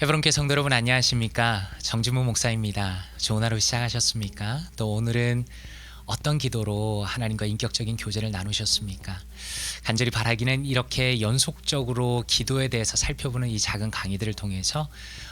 헤브론교회 성도 여러분 안녕하십니까? 정진무 목사입니다. 좋은 하루 시작하셨습니까? 또 오늘은 어떤 기도로 하나님과 인격적인 교제를 나누셨습니까? 간절히 바라기는 이렇게 연속적으로 기도에 대해서 살펴보는 이 작은 강의들을 통해서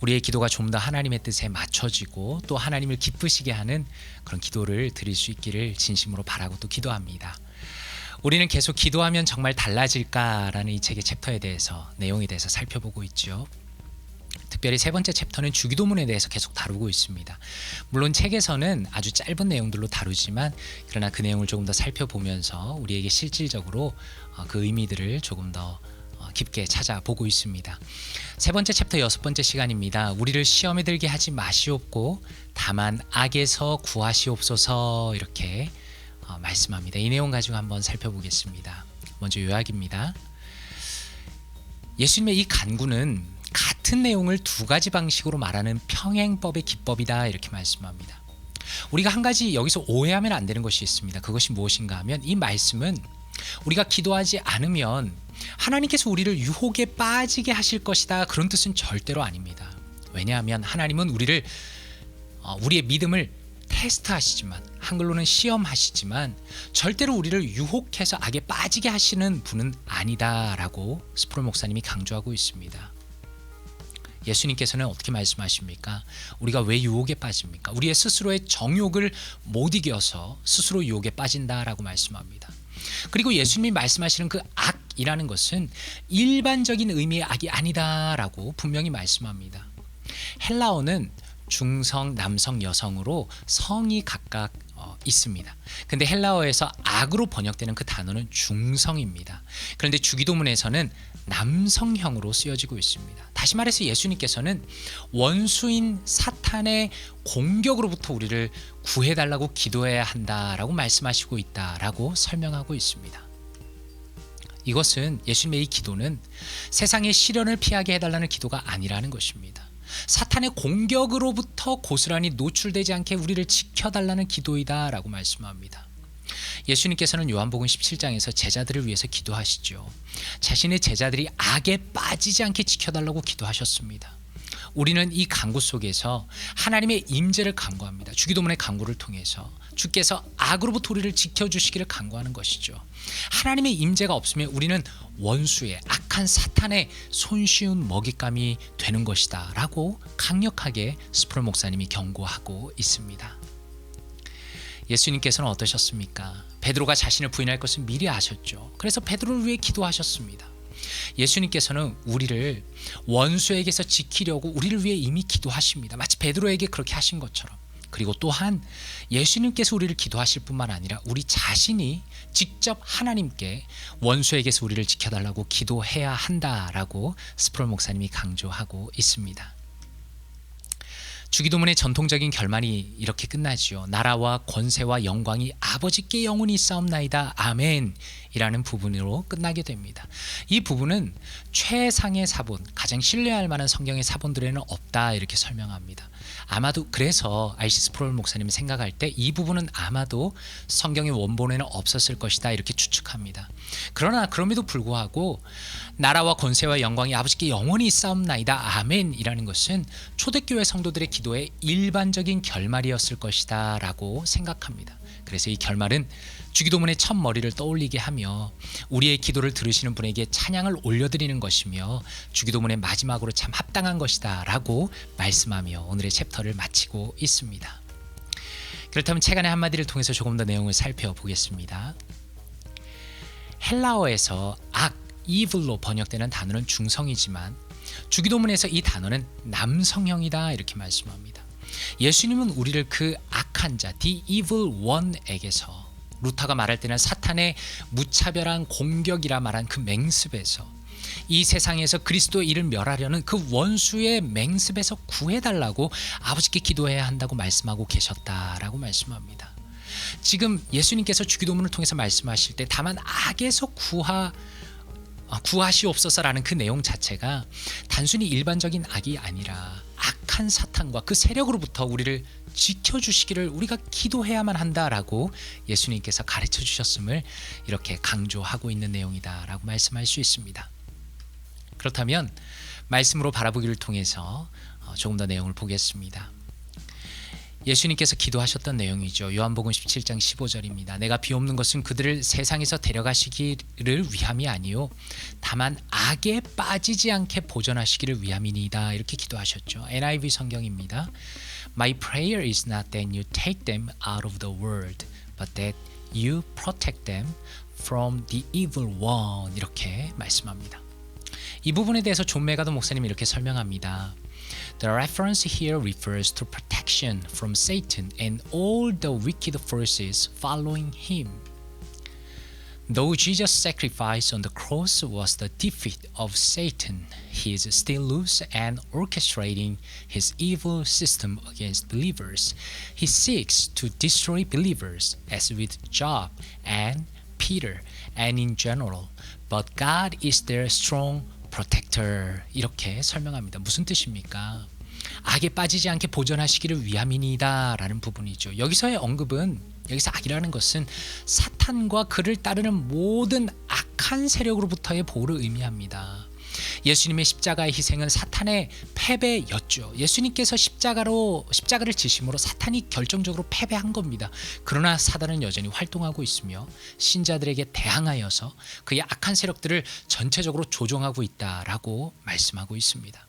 우리의 기도가 좀 더 하나님의 뜻에 맞춰지고 또 하나님을 기쁘시게 하는 그런 기도를 드릴 수 있기를 진심으로 바라고 또 기도합니다. 우리는 계속 기도하면 정말 달라질까라는 이 책의 챕터에 대해서 내용에 대해서 살펴보고 있죠. 특별히 세 번째 챕터는 주기도문에 대해서 계속 다루고 있습니다. 물론 책에서는 아주 짧은 내용들로 다루지만 그러나 그 내용을 조금 더 살펴보면서 우리에게 실질적으로 그 의미들을 조금 더 깊게 찾아보고 있습니다. 세 번째 챕터 6번째 시간입니다. 우리를 시험에 들게 하지 마시옵고 다만 악에서 구하시옵소서 이렇게 말씀합니다. 이 내용 가지고 한번 살펴보겠습니다. 먼저 요약입니다. 예수님의 이 간구는 같은 내용을 두 가지 방식으로 말하는 평행법의 기법이다 이렇게 말씀합니다. 우리가 한 가지 여기서 오해하면 안 되는 것이 있습니다. 그것이 무엇인가 하면 이 말씀은 우리가 기도하지 않으면 하나님께서 우리를 유혹에 빠지게 하실 것이다 그런 뜻은 절대로 아닙니다. 왜냐하면 하나님은 우리의 믿음을 테스트하시지만 한글로는 시험하시지만 절대로 우리를 유혹해서 악에 빠지게 하시는 분은 아니다라고 스프롤 목사님이 강조하고 있습니다. 예수님께서는 어떻게 말씀하십니까? 우리가 왜 유혹에 빠집니까? 우리의 스스로의 정욕을 못 이겨서 스스로 유혹에 빠진다라고 말씀합니다. 그리고 예수님이 말씀하시는 그 악이라는 것은 일반적인 의미의 악이 아니다라고 분명히 말씀합니다. 헬라어는 중성, 남성, 여성으로 성이 각각 있습니다. 근데 헬라어에서 악으로 번역되는 그 단어는 중성입니다. 그런데 주기도문에서는 남성형으로 쓰여지고 있습니다. 다시 말해서 예수님께서는 원수인 사탄의 공격으로부터 우리를 구해달라고 기도해야 한다라고 말씀하시고 있다라고 설명하고 있습니다. 이것은 예수님의 이 기도는 세상의 시련을 피하게 해달라는 기도가 아니라는 것입니다. 사탄의 공격으로부터 고스란히 노출되지 않게 우리를 지켜달라는 기도이다 라고 말씀합니다. 예수님께서는 요한복음 17장에서 제자들을 위해서 기도하시죠. 자신의 제자들이 악에 빠지지 않게 지켜달라고 기도하셨습니다. 우리는 이 간구 속에서 하나님의 임재를 간구합니다. 주기도문의 간구를 통해서 주께서 악으로부터 우리를 지켜주시기를 간구하는 것이죠. 하나님의 임재가 없으면 우리는 원수의 악한 사탄의 손쉬운 먹잇감이 되는 것이다 라고 강력하게 스프롤 목사님이 경고하고 있습니다. 예수님께서는 어떠셨습니까? 베드로가 자신을 부인할 것을 미리 아셨죠. 그래서 베드로를 위해 기도하셨습니다. 예수님께서는 우리를 원수에게서 지키려고 우리를 위해 이미 기도하십니다. 마치 베드로에게 그렇게 하신 것처럼. 그리고 또한 예수님께서 우리를 기도하실 뿐만 아니라 우리 자신이 직접 하나님께 원수에게서 우리를 지켜달라고 기도해야 한다라고 스프롤 목사님이 강조하고 있습니다. 주기도문의 전통적인 결말이 이렇게 끝나지요. 나라와 권세와 영광이 아버지께 영원히 있사옵나이다. 아멘 이라는 부분으로 끝나게 됩니다. 이 부분은 최상의 사본, 가장 신뢰할 만한 성경의 사본들에는 없다 이렇게 설명합니다. 아마도 그래서 R.C. 스프롤 목사님이 생각할 때 이 부분은 아마도 성경의 원본에는 없었을 것이다 이렇게 추측합니다. 그러나 그럼에도 불구하고 나라와 권세와 영광이 아버지께 영원히 있사옵나이다 아멘 이라는 것은 초대교회 성도들의 기도의 일반적인 결말이었을 것이다 라고 생각합니다. 그래서 이 결말은 주기도문의 첫 머리를 떠올리게 하며 우리의 기도를 들으시는 분에게 찬양을 올려드리는 것이며 주기도문의 마지막으로 참 합당한 것이다 라고 말씀하며 오늘의 챕터를 마치고 있습니다. 그렇다면 책 안의 한마디를 통해서 조금 더 내용을 살펴보겠습니다. 헬라어에서 악, evil로 번역되는 단어는 중성이지만 주기도문에서 이 단어는 남성형이다 이렇게 말씀합니다. 예수님은 우리를 그 악한 자, the evil one에게서 루터가 말할 때는 사탄의 무차별한 공격이라 말한 그 맹습에서 이 세상에서 그리스도의 일을 멸하려는 그 원수의 맹습에서 구해달라고 아버지께 기도해야 한다고 말씀하고 계셨다라고 말씀합니다. 지금 예수님께서 주기도문을 통해서 말씀하실 때 다만 악에서 구하시옵소서라는 그 내용 자체가 단순히 일반적인 악이 아니라 악한 사탄과 그 세력으로부터 우리를 지켜주시기를 우리가 기도해야만 한다라고 예수님께서 가르쳐 주셨음을 이렇게 강조하고 있는 내용이다라고 말씀할 수 있습니다. 그렇다면 말씀으로 바라보기를 통해서 조금 더 내용을 보겠습니다. 예수님께서 기도하셨던 내용이죠. 요한복음 17장 15절입니다. 내가 비옵는 것은 그들을 세상에서 데려가시기를 위함이 아니요 다만 악에 빠지지 않게 보존하시기를 위함이니이다. 이렇게 기도하셨죠. NIV 성경입니다. My prayer is not that you take them out of the world, but that you protect them from the evil one. 이렇게 말씀합니다. 이 부분에 대해서 존 메가더 목사님이 이렇게 설명합니다. The reference here refers to protection from Satan and all the wicked forces following him. Though Jesus' sacrifice on the cross was the defeat of Satan, he is still loose and orchestrating his evil system against believers. He seeks to destroy believers, as with Job and Peter, and in general. But God is their strong protector. 이렇게 설명합니다. 무슨 뜻입니까? 악에 빠지지 않게 보존하시기를 위함이니이다 라는 부분이죠. 여기서의 언급은, 여기서 악이라는 것은 사탄과 그를 따르는 모든 악한 세력으로부터의 보호를 의미합니다. 예수님의 십자가의 희생은 사탄의 패배였죠. 예수님께서 십자가를 지심으로 사탄이 결정적으로 패배한 겁니다. 그러나 사단은 여전히 활동하고 있으며 신자들에게 대항하여서 그의 악한 세력들을 전체적으로 조종하고 있다라고 말씀하고 있습니다.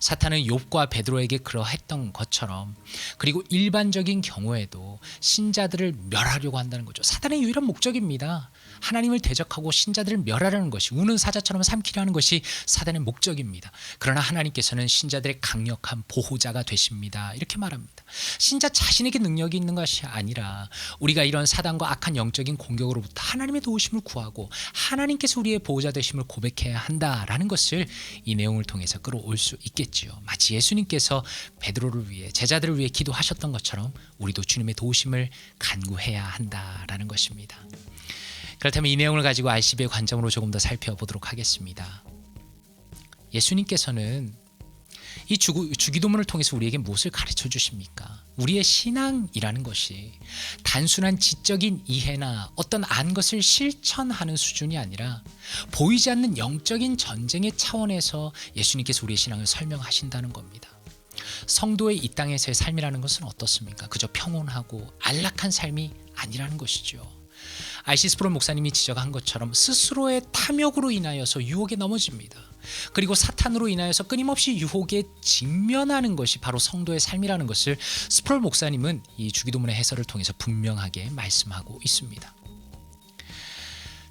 사탄은 욥과 베드로에게 그러했던 것처럼, 그리고 일반적인 경우에도 신자들을 멸하려고 한다는 거죠. 사탄의 유일한 목적입니다. 하나님을 대적하고 신자들을 멸하려는 것이, 우는 사자처럼 삼키려 하는 것이 사단의 목적입니다. 그러나 하나님께서는 신자들의 강력한 보호자가 되십니다. 이렇게 말합니다. 신자 자신에게 능력이 있는 것이 아니라 우리가 이런 사단과 악한 영적인 공격으로부터 하나님의 도우심을 구하고 하나님께서 우리의 보호자 되심을 고백해야 한다라는 것을 이 내용을 통해서 끌어올 수 있겠지요. 마치 예수님께서 베드로를 위해, 제자들을 위해 기도하셨던 것처럼 우리도 주님의 도우심을 간구해야 한다라는 것입니다. 그렇다면 이 내용을 가지고 RCB의 관점으로 조금 더 살펴보도록 하겠습니다. 예수님께서는 이 주기도문을 통해서 우리에게 무엇을 가르쳐 주십니까? 우리의 신앙이라는 것이 단순한 지적인 이해나 어떤 안 것을 실천하는 수준이 아니라 보이지 않는 영적인 전쟁의 차원에서 예수님께서 우리의 신앙을 설명하신다는 겁니다. 성도의 이 땅에서의 삶이라는 것은 어떻습니까? 그저 평온하고 안락한 삶이 아니라는 것이죠. R.C. 스프롤 목사님이 지적한 것처럼 스스로의 탐욕으로 인하여서 유혹에 넘어집니다. 그리고 사탄으로 인하여서 끊임없이 유혹에 직면하는 것이 바로 성도의 삶이라는 것을 스프롤 목사님은 이 주기도문의 해설을 통해서 분명하게 말씀하고 있습니다.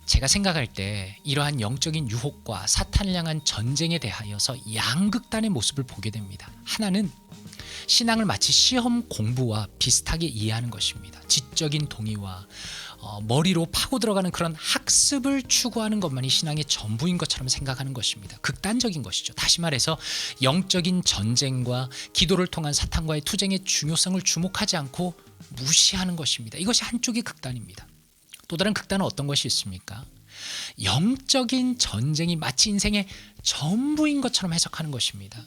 제가 생각할 때 이러한 영적인 유혹과 사탄을 향한 전쟁에 대하여서 양극단의 모습을 보게 됩니다. 하나는 신앙을 마치 시험 공부와 비슷하게 이해하는 것입니다. 지적인 동의와 머리로 파고 들어가는 그런 학습을 추구하는 것만이 신앙의 전부인 것처럼 생각하는 것입니다. 극단적인 것이죠. 다시 말해서 영적인 전쟁과 기도를 통한 사탄과의 투쟁의 중요성을 주목하지 않고 무시하는 것입니다. 이것이 한쪽의 극단입니다. 또 다른 극단은 어떤 것이 있습니까? 영적인 전쟁이 마치 인생의 전부인 것처럼 해석하는 것입니다.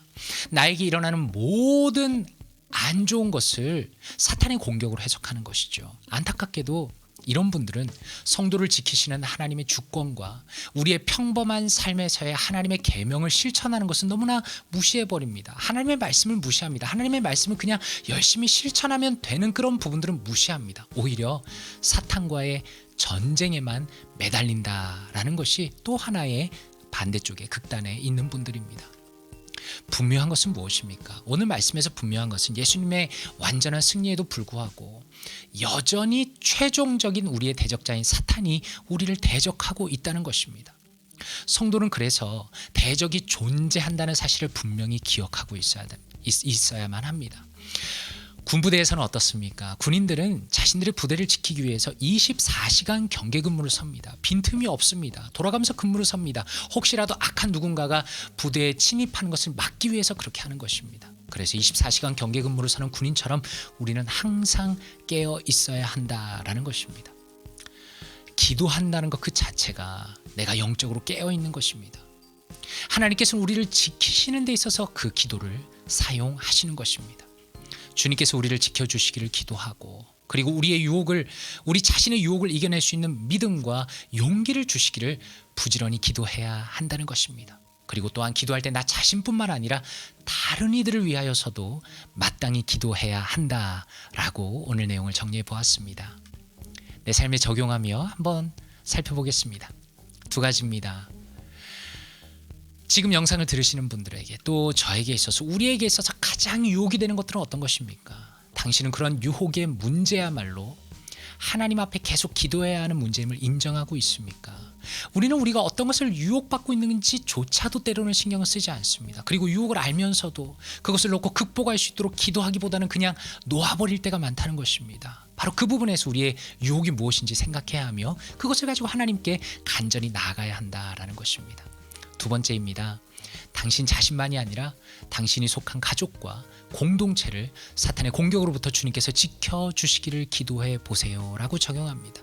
나에게 일어나는 모든 안 좋은 것을 사탄의 공격으로 해석하는 것이죠. 안타깝게도 이런 분들은 성도를 지키시는 하나님의 주권과 우리의 평범한 삶에서의 하나님의 계명을 실천하는 것은 너무나 무시해버립니다. 하나님의 말씀을 무시합니다. 하나님의 말씀을 그냥 열심히 실천하면 되는 그런 부분들은 무시합니다. 오히려 사탄과의 전쟁에만 매달린다라는 것이 또 하나의 반대쪽의 극단에 있는 분들입니다. 분명한 것은 무엇입니까? 오늘 말씀에서 분명한 것은 예수님의 완전한 승리에도 불구하고 여전히 최종적인 우리의 대적자인 사탄이 우리를 대적하고 있다는 것입니다. 성도는 그래서 대적이 존재한다는 사실을 분명히 기억하고 있어야만 합니다. 군부대에서는 어떻습니까? 군인들은 자신들의 부대를 지키기 위해서 24시간 경계 근무를 섭니다. 빈틈이 없습니다. 돌아가면서 근무를 섭니다. 혹시라도 악한 누군가가 부대에 침입하는 것을 막기 위해서 그렇게 하는 것입니다. 그래서 24시간 경계 근무를 서는 군인처럼 우리는 항상 깨어 있어야 한다라는 것입니다. 기도한다는 것 그 자체가 내가 영적으로 깨어 있는 것입니다. 하나님께서는 우리를 지키시는 데 있어서 그 기도를 사용하시는 것입니다. 주님께서 우리를 지켜주시기를 기도하고, 그리고 우리 자신의 유혹을 이겨낼 수 있는 믿음과 용기를 주시기를 부지런히 기도해야 한다는 것입니다. 그리고 또한 기도할 때 나 자신뿐만 아니라 다른 이들을 위하여서도 마땅히 기도해야 한다라고 오늘 내용을 정리해 보았습니다. 내 삶에 적용하며 한번 살펴보겠습니다. 두 가지입니다. 지금 영상을 들으시는 분들에게 또 저에게 있어서 우리에게 있어서 가장 유혹이 되는 것들은 어떤 것입니까? 당신은 그런 유혹의 문제야말로 하나님 앞에 계속 기도해야 하는 문제임을 인정하고 있습니까? 우리는 우리가 어떤 것을 유혹받고 있는지조차도 때로는 신경을 쓰지 않습니다. 그리고 유혹을 알면서도 그것을 놓고 극복할 수 있도록 기도하기보다는 그냥 놓아버릴 때가 많다는 것입니다. 바로 그 부분에서 우리의 유혹이 무엇인지 생각해야 하며 그것을 가지고 하나님께 간절히 나아가야 한다라는 것입니다. 두 번째입니다. 당신 자신만이 아니라 당신이 속한 가족과 공동체를 사탄의 공격으로부터 주님께서 지켜주시기를 기도해 보세요 라고 적용합니다.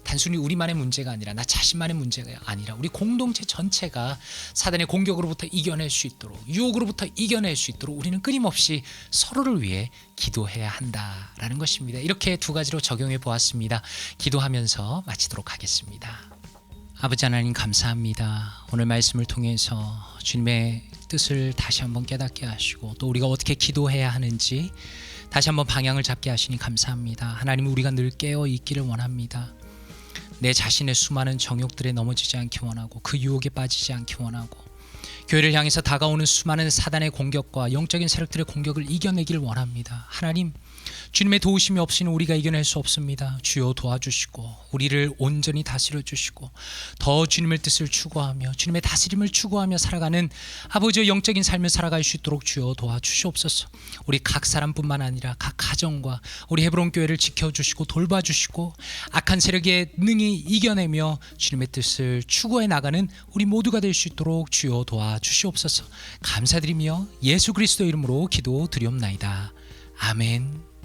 단순히 우리만의 문제가 아니라 나 자신만의 문제가 아니라 우리 공동체 전체가 사탄의 공격으로부터 이겨낼 수 있도록 유혹으로부터 이겨낼 수 있도록 우리는 끊임없이 서로를 위해 기도해야 한다라는 것입니다. 이렇게 두 가지로 적용해 보았습니다. 기도하면서 마치도록 하겠습니다. 아버지 하나님 감사합니다. 오늘 말씀을 통해서 주님의 뜻을 다시 한번 깨닫게 하시고 또 우리가 어떻게 기도해야 하는지 다시 한번 방향을 잡게 하시니 감사합니다. 하나님 우리가 늘 깨어 있기를 원합니다. 내 자신의 수많은 정욕들에 넘어지지 않기 원하고 그 유혹에 빠지지 않기 원하고 교회를 향해서 다가오는 수많은 사단의 공격과 영적인 세력들의 공격을 이겨내기를 원합니다. 하나님 주님의 도우심이 없이는 우리가 이겨낼 수 없습니다. 주여 도와주시고 우리를 온전히 다스려 주시고 더 주님의 뜻을 추구하며 주님의 다스림을 추구하며 살아가는 아버지의 영적인 삶을 살아갈 수 있도록 주여 도와주시옵소서. 우리 각 사람뿐만 아니라 각 가정과 우리 헤브론 교회를 지켜주시고 돌봐주시고 악한 세력에 능히 이겨내며 주님의 뜻을 추구해 나가는 우리 모두가 될 수 있도록 주여 도와주시옵소서. 감사드리며 예수 그리스도 이름으로 기도드리옵나이다. 아멘.